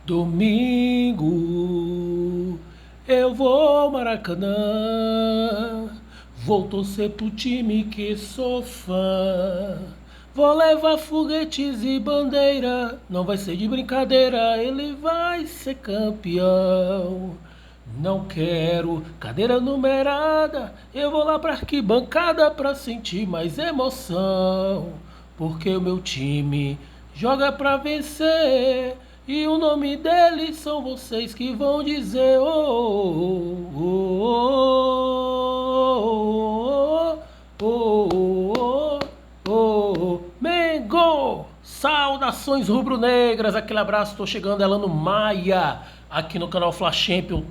Domingo eu vou ao Maracanã, vou torcer pro time que sou fã. Vou levar foguetes e bandeira, não vai ser de brincadeira, ele vai ser campeão. Não quero cadeira numerada, eu vou lá pra arquibancada pra sentir mais emoção. Porque o meu time joga pra vencer e o nome deles são vocês que vão dizer oh, oh, oh, oh, oh, oh, Mengo! Saudações rubro-negras, aquele abraço, estou chegando, Elano Maia, aqui no canal Fla Champion,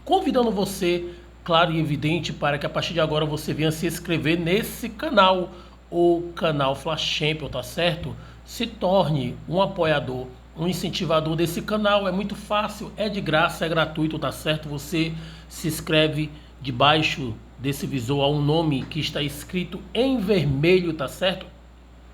convidando você, claro e evidente, para que a partir de agora você venha se inscrever nesse canal, o canal Fla Champion, tá certo? Se torne um apoiador, um incentivador desse canal, é muito fácil, é de graça, é gratuito, tá certo? Você se inscreve debaixo desse visor, há um nome que está escrito em vermelho, tá certo?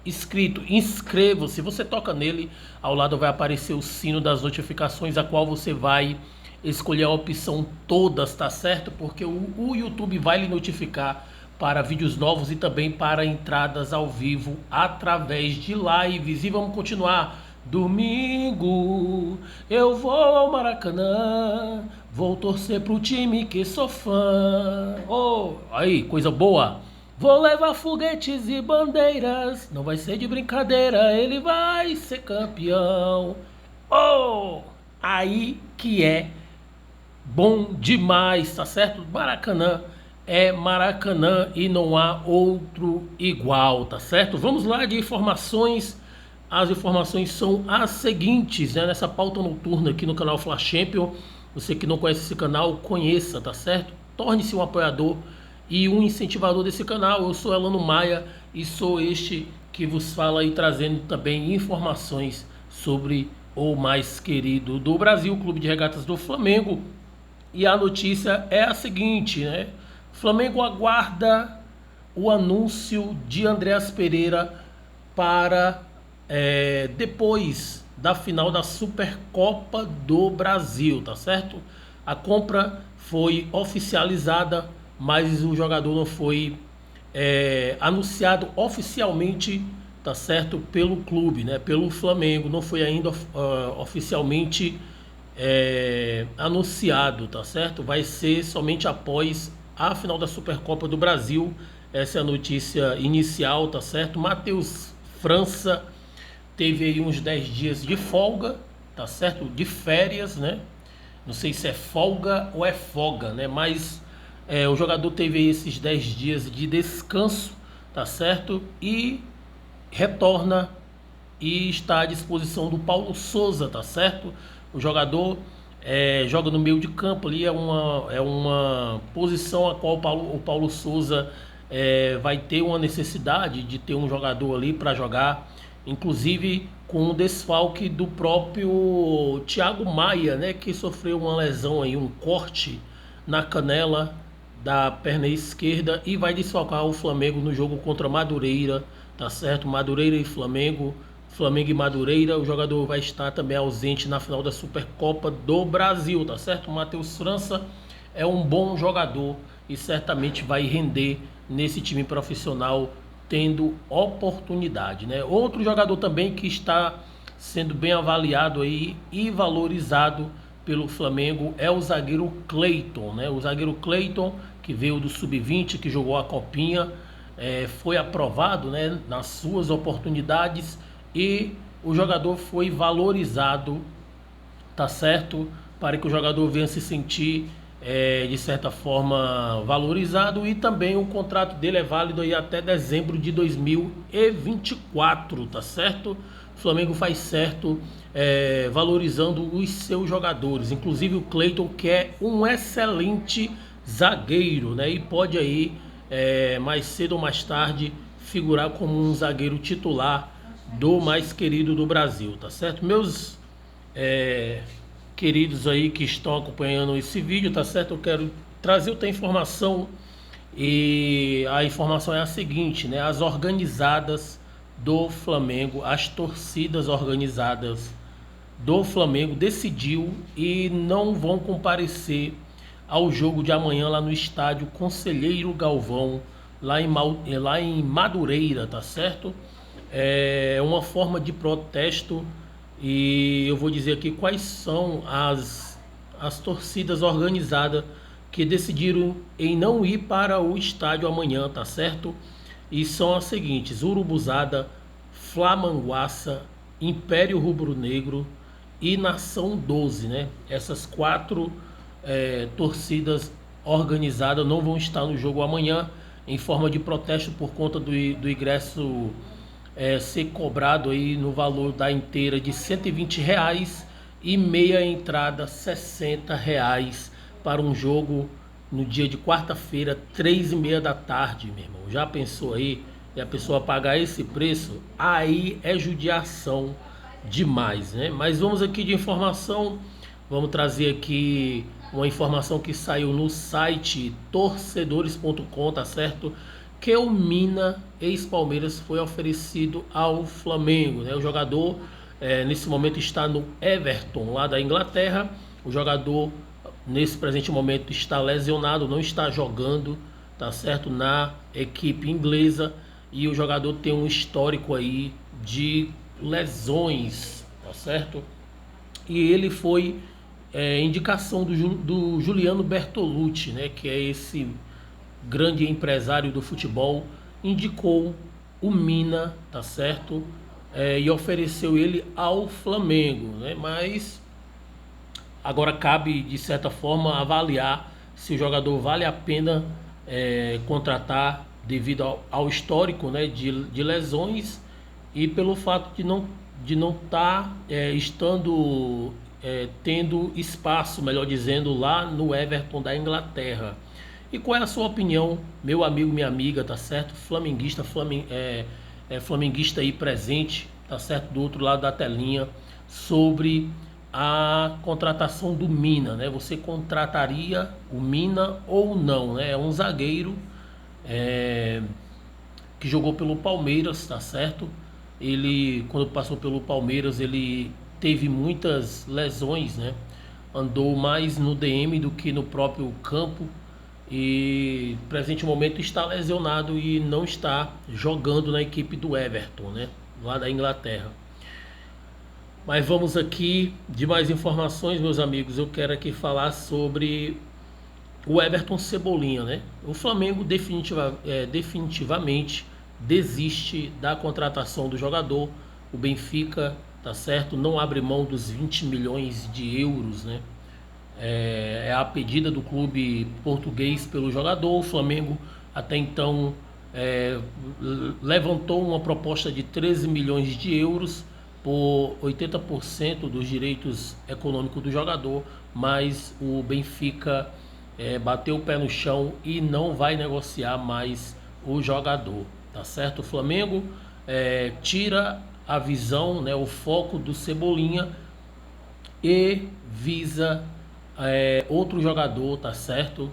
Escrito inscreva-se, você toca nele, ao lado vai aparecer o sino das notificações, a qual você vai escolher a opção todas, tá certo? Porque o YouTube vai lhe notificar para vídeos novos e também para entradas ao vivo através de lives. E vamos continuar. Domingo eu vou ao Maracanã, vou torcer pro time que sou fã. Oh, aí, coisa boa. Vou levar foguetes e bandeiras, não vai ser de brincadeira, ele vai ser campeão. Oh, aí que é bom demais, tá certo? Maracanã é Maracanã e não há outro igual, tá certo? Vamos lá de informações. As informações são as seguintes, né? Nessa pauta noturna aqui no canal Fla Champion. Você que não conhece esse canal, conheça, tá certo? Torne-se um apoiador e um incentivador desse canal. Eu sou Elano Maia e sou este que vos fala aí, trazendo também informações sobre o mais querido do Brasil, o Clube de Regatas do Flamengo. E a notícia é a seguinte, né? Flamengo aguarda o anúncio de Andreas Pereira para depois da final da Supercopa do Brasil, tá certo? A compra foi oficializada, mas o jogador não foi anunciado oficialmente, tá certo? Pelo clube, né? Pelo Flamengo, não foi ainda oficialmente anunciado, tá certo? Vai ser somente após a final da Supercopa do Brasil. Essa é a notícia inicial, tá certo? Matheus França teve aí uns 10 dias de folga, tá certo? De férias, né? Não sei se é folga ou é folga, né? Mas o jogador teve aí esses 10 dias de descanso, tá certo? E retorna e está à disposição do Paulo Souza, tá certo? O jogador joga no meio de campo ali, é uma posição a qual o Paulo Souza vai ter uma necessidade de ter um jogador ali para jogar, inclusive com o desfalque do próprio Thiago Maia, né, que sofreu uma lesão aí, um corte na canela da perna esquerda e vai desfalcar o Flamengo no jogo contra Madureira, tá certo? Madureira e Flamengo, Flamengo e Madureira, o jogador vai estar também ausente na final da Supercopa do Brasil, tá certo? O Matheus França é um bom jogador e certamente vai render nesse time profissional tendo oportunidade, né? Outro jogador também que está sendo bem avaliado aí e valorizado pelo Flamengo é o zagueiro Cleiton, né? O zagueiro Cleiton, que veio do Sub-20, que jogou a Copinha, foi aprovado, né, nas suas oportunidades e o jogador foi valorizado, tá certo? Para que o jogador venha se sentir de certa forma valorizado, e também o contrato dele é válido aí até dezembro de 2024, tá certo? O Flamengo faz certo valorizando os seus jogadores, inclusive o Cleiton, que é um excelente zagueiro, né? E pode aí mais cedo ou mais tarde figurar como um zagueiro titular do mais querido do Brasil, tá certo? Meus queridos aí que estão acompanhando esse vídeo, tá certo? Eu quero trazer outra informação, e a informação é a seguinte, né? As organizadas do Flamengo, as torcidas organizadas do Flamengo decidiu e não vão comparecer ao jogo de amanhã lá no estádio Conselheiro Galvão, lá em Madureira, tá certo? É uma forma de protesto e eu vou dizer aqui quais são as torcidas organizadas que decidiram em não ir para o estádio amanhã, tá certo? E são as seguintes: Urubuzada, Flamanguaça, Império Rubro-Negro e Nação 12, né? Essas quatro torcidas organizadas não vão estar no jogo amanhã em forma de protesto por conta do ingresso ser cobrado aí no valor da inteira de R$ 120 e meia entrada R$ 60 para um jogo no dia de quarta-feira, 3h30 da tarde, meu irmão. Já pensou aí? E a pessoa pagar esse preço? Aí é judiação demais, né? Mas vamos aqui de informação. Vamos trazer aqui uma informação que saiu no site torcedores.com, tá certo? Que o Mina, ex-Palmeiras, foi oferecido ao Flamengo, né? O jogador nesse momento está no Everton, lá da Inglaterra. O jogador nesse presente momento está lesionado, não está jogando, tá certo, na equipe inglesa, e o jogador tem um histórico aí de lesões, tá certo? E ele foi indicação do Juliano Bertolucci, né, que é esse grande empresário do futebol, indicou o Mina, tá certo? E ofereceu ele ao Flamengo, né? Mas agora cabe, de certa forma, avaliar se o jogador vale a pena contratar devido ao histórico, né, de lesões e pelo fato de não estar tendo espaço, melhor dizendo, lá no Everton da Inglaterra. E qual é a sua opinião, meu amigo, minha amiga, tá certo? Flamenguista aí presente, tá certo? Do outro lado da telinha, sobre a contratação do Mina, né? Você contrataria o Mina ou não, né? É um zagueiro que jogou pelo Palmeiras, tá certo? Ele, quando passou pelo Palmeiras, ele teve muitas lesões, né? Andou mais no DM do que no próprio campo e no presente momento está lesionado e não está jogando na equipe do Everton, né? Lá da Inglaterra. Mas vamos aqui de mais informações, meus amigos. Eu quero aqui falar sobre o Everton Cebolinha, né? O Flamengo definitivamente desiste da contratação do jogador. O Benfica, tá certo, não abre mão dos 20 milhões de euros, né? É a pedida do clube português pelo jogador. O Flamengo até então levantou uma proposta de 13 milhões de euros por 80% dos direitos econômicos do jogador, mas o Benfica bateu o pé no chão e não vai negociar mais o jogador, tá certo? O Flamengo tira a visão, né, o foco do Cebolinha e visa outro jogador, tá certo?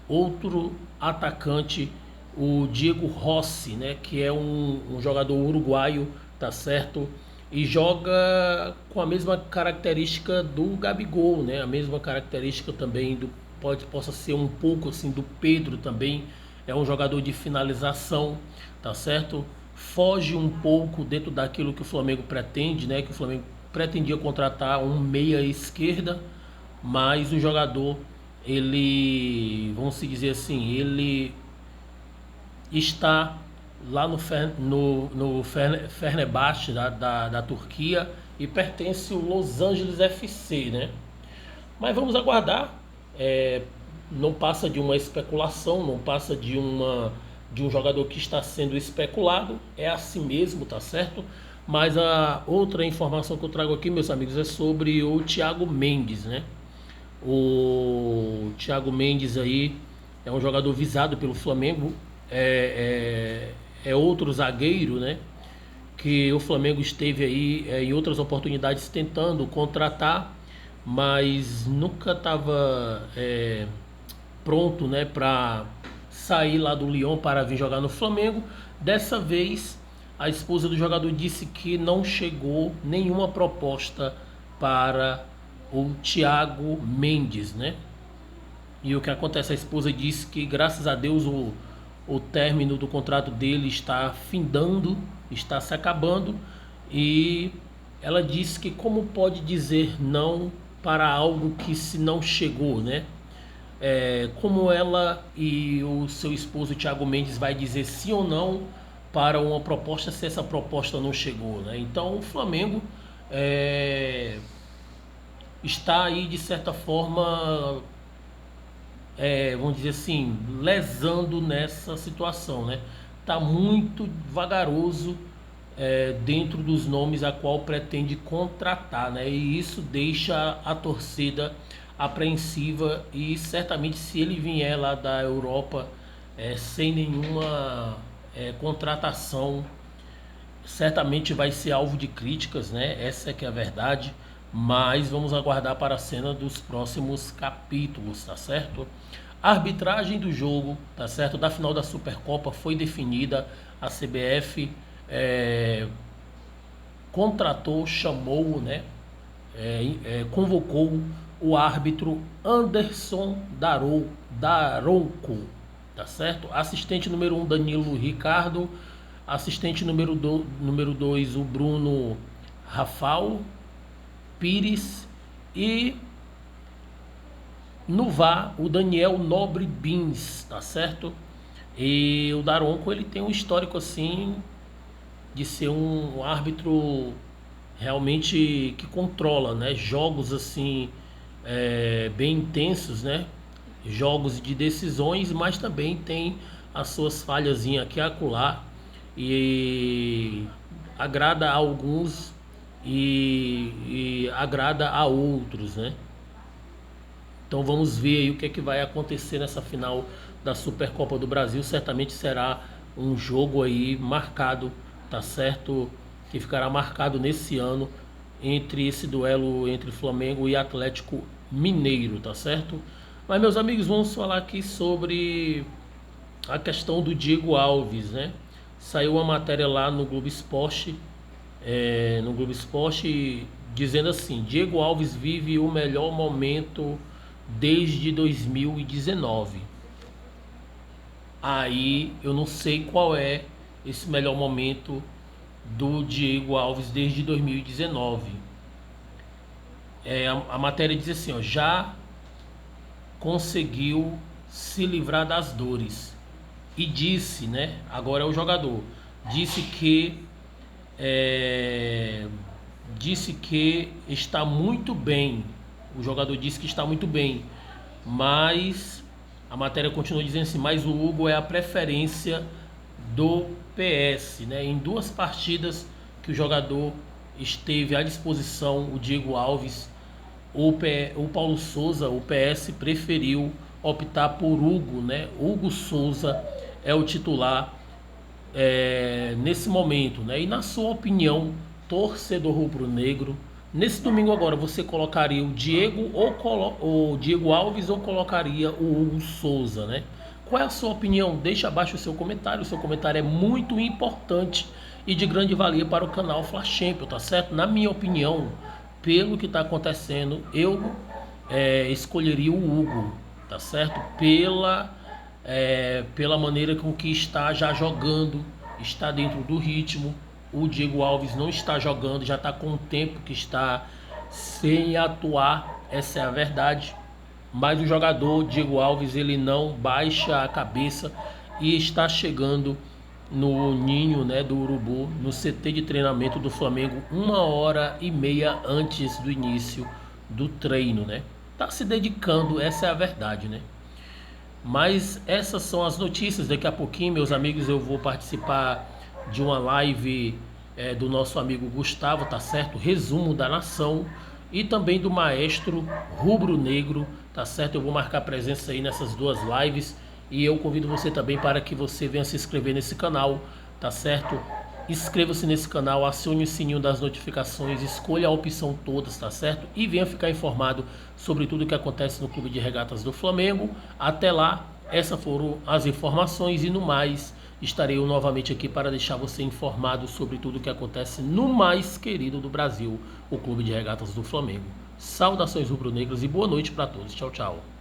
Outro atacante, o Diego Rossi, né, que é um jogador uruguaio, tá certo? E joga com a mesma característica do Gabigol, né? A mesma característica também possa ser um pouco assim do Pedro também. É um jogador de finalização, tá certo? Foge um pouco dentro daquilo que o Flamengo pretende, né? Que o Flamengo pretendia contratar um meia esquerda, mas o jogador, ele, vamos se dizer assim, ele está lá no Fenerbahçe da Turquia e pertence ao Los Angeles FC, né? Mas vamos aguardar. Não passa de uma especulação, não passa de um jogador que está sendo especulado, é assim mesmo, tá certo? Mas a outra informação que eu trago aqui, meus amigos, é sobre o Thiago Mendes, né? O Thiago Mendes aí é um jogador visado pelo Flamengo, é outro zagueiro, né? Que o Flamengo esteve aí em outras oportunidades tentando contratar, mas nunca estava pronto, né, para sair lá do Lyon para vir jogar no Flamengo. Dessa vez, a esposa do jogador disse que não chegou nenhuma proposta para o Thiago Mendes, né? E o que acontece? A esposa disse que, graças a Deus, o término do contrato dele está findando, está se acabando, e ela disse que como pode dizer não para algo que se não chegou, né? Como ela e o seu esposo Thiago Mendes vai dizer sim ou não para uma proposta se essa proposta não chegou, né? Então o Flamengo está aí de certa forma, vamos dizer assim, lesando nessa situação, né? Tá muito vagaroso dentro dos nomes a qual pretende contratar, né? E isso deixa a torcida apreensiva, e certamente se ele vier lá da Europa sem nenhuma contratação, certamente vai ser alvo de críticas, né? Essa é que é a verdade. Mas vamos aguardar para a cena dos próximos capítulos, tá certo? A arbitragem do jogo, tá certo? Da final da Supercopa foi definida. A CBF contratou, chamou, né? Convocou o árbitro Anderson Daronco, tá certo? Assistente número 1, Danilo Ricardo. Assistente número 2, o Bruno Rafael Pires. E no VAR, o Daniel Nobre Bins, tá certo? E o Daronco, ele tem um histórico assim de ser um árbitro realmente que controla, né? Jogos assim bem intensos, né? Jogos de decisões, mas também tem as suas falhazinhas aqui e acolá, e agrada a alguns e agrada a outros, né? Então vamos ver aí o que é que vai acontecer nessa final da Supercopa do Brasil. Certamente será um jogo aí marcado, tá certo? Que ficará marcado nesse ano entre esse duelo entre Flamengo e Atlético Mineiro, tá certo? Mas, meus amigos, vamos falar aqui sobre a questão do Diego Alves, né? Saiu uma matéria lá no Globo Esporte, dizendo assim: Diego Alves vive o melhor momento desde 2019. Aí eu não sei qual é esse melhor momento do Diego Alves desde 2019. A matéria diz assim, ó: já conseguiu se livrar das dores. E disse, né? Agora é o jogador. Disse que está muito bem. O jogador disse que está muito bem. Mas a matéria continua dizendo assim: mas o Hugo é a preferência do PS, né? Em 2 partidas que o jogador esteve à disposição, o Diego Alves, o Paulo Souza, o PS preferiu optar por Hugo, né? Hugo Souza é o titular nesse momento, né? E na sua opinião, torcedor rubro-negro, nesse domingo agora, você colocaria o Diego o Diego Alves, ou colocaria o Hugo Souza, né? Qual é a sua opinião? Deixa abaixo o seu comentário. O seu comentário é muito importante e de grande valia para o canal Fla Champions, tá certo? Na minha opinião, pelo que está acontecendo, eu escolheria o Hugo, tá certo? Pela maneira com que está já jogando, está dentro do ritmo. O Diego Alves não está jogando, já está com um tempo que está sem atuar, essa é a verdade. Mas o jogador Diego Alves, ele não baixa a cabeça e está chegando no ninho, né, do Urubu, no CT de treinamento do Flamengo, 1h30 antes do início do treino, né? Tá se dedicando, essa é a verdade, né? Mas essas são as notícias. Daqui a pouquinho, meus amigos, eu vou participar de uma live do nosso amigo Gustavo, tá certo? Resumo da nação, e também do maestro rubro-negro, tá certo? Eu vou marcar presença aí nessas 2 lives, e eu convido você também para que você venha se inscrever nesse canal, tá certo? Inscreva-se nesse canal, acione o sininho das notificações, escolha a opção todas, tá certo? E venha ficar informado sobre tudo o que acontece no Clube de Regatas do Flamengo. Até lá, essas foram as informações, e no mais, estarei eu novamente aqui para deixar você informado sobre tudo o que acontece no mais querido do Brasil, o Clube de Regatas do Flamengo. Saudações rubro-negras e boa noite para todos. Tchau, tchau.